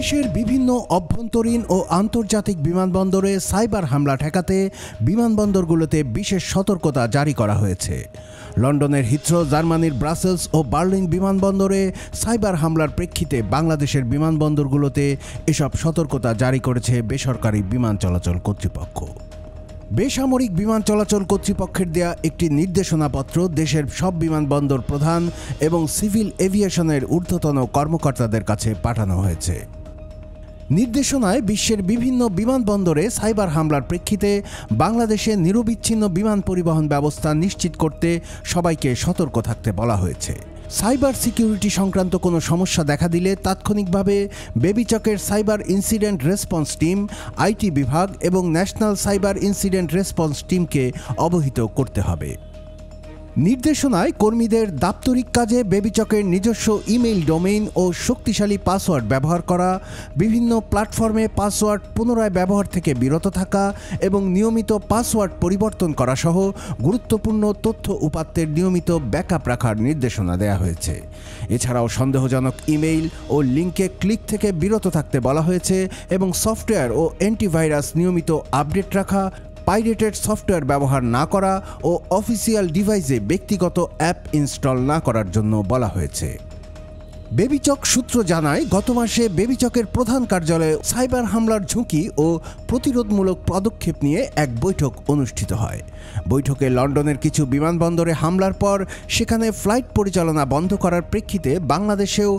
দেশের বিভিন্ন অভ্যন্তরীণ ও আন্তর্জাতিক বিমানবন্দরে সাইবার হামলা ঠেকাতে বিমানবন্দরগুলোতে বিশেষ সতর্কতা জারি করা হয়েছে। লন্ডনের হিথ্রো, জার্মানির ব্রাসেলস ও বার্লিন বিমানবন্দরে সাইবার হামলার প্রেক্ষিতে বাংলাদেশের বিমানবন্দরগুলোতে এসব সতর্কতা জারি করেছে বেসরকারি বিমান চলাচল কর্তৃপক্ষ। বেসামরিক বিমান চলাচল কর্তৃপক্ষের দেয়া একটি নির্দেশনাপত্র দেশের সব বিমানবন্দর প্রধান এবং সিভিল এভিয়েশনের ঊর্ধ্বতন কর্মকর্তাদের কাছে পাঠানো হয়েছে। নির্দেশনায় বিশ্বের বিভিন্ন বিমানবন্দরে সাইবার হামলার প্রেক্ষিতে বাংলাদেশে নিরবিচ্ছিন্ন বিমান পরিবহন ব্যবস্থা নিশ্চিত করতে সবাইকে সতর্ক থাকতে বলা হয়েছে। সাইবার সিকিউরিটি সংক্রান্ত কোনো সমস্যা দেখা দিলে তাৎক্ষণিকভাবে বেবিচকের cyber incident response team, IT বিভাগ এবং ন্যাশনাল সাইবার ইনসিডেন্ট রেসপন্স টিমকে অবহিত করতে হবে। নির্দেশনায় কর্মীদের দাপ্তরিক কাজে বেবিচকের নিজস্ব ইমেইল ডোমেইন ও শক্তিশালী পাসওয়ার্ড ব্যবহার করা, বিভিন্ন প্ল্যাটফর্মে পাসওয়ার্ড পুনরায় ব্যবহার থেকে বিরত থাকা এবং নিয়মিত পাসওয়ার্ড পরিবর্তন করা সহ গুরুত্বপূর্ণ তথ্য উপাত্তের নিয়মিত ব্যাকআপ রাখার নির্দেশনা দেওয়া হয়েছে। এছাড়াও সন্দেহজনক ইমেইল ও লিঙ্কে ক্লিক থেকে বিরত থাকতে বলা হয়েছে এবং সফটওয়্যার ও অ্যান্টিভাইরাস নিয়মিত আপডেট রাখা, পাইরেটেড সফটওয়্যার ব্যবহার না করা ও অফিসিয়াল ডিভাইসে ব্যক্তিগত অ্যাপ ইনস্টল না করার জন্য বলা হয়েছে। বেবিচক সূত্র জানায়, গত মাসে বেবিচকের প্রধান কার্যালয়ে সাইবার হামলার ঝুঁকি ও প্রতিরোধমূলক পদক্ষেপ নিয়ে এক বৈঠক অনুষ্ঠিত হয়। বৈঠকে লন্ডনের কিছু বিমানবন্দরে হামলার পর সেখানে ফ্লাইট পরিচালনা বন্ধ করার প্রেক্ষিতে বাংলাদেশেও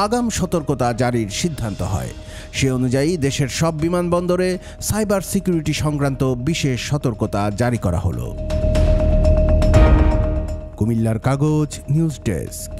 আগাম সতর্কতা জারির সিদ্ধান্ত হয়। সে অনুযায়ী দেশের সব বিমানবন্দরে সাইবার সিকিউরিটি সংক্রান্ত বিশেষ সতর্কতা জারি করা হলো। কুমিল্লার কাগজ নিউজ ডেস্ক।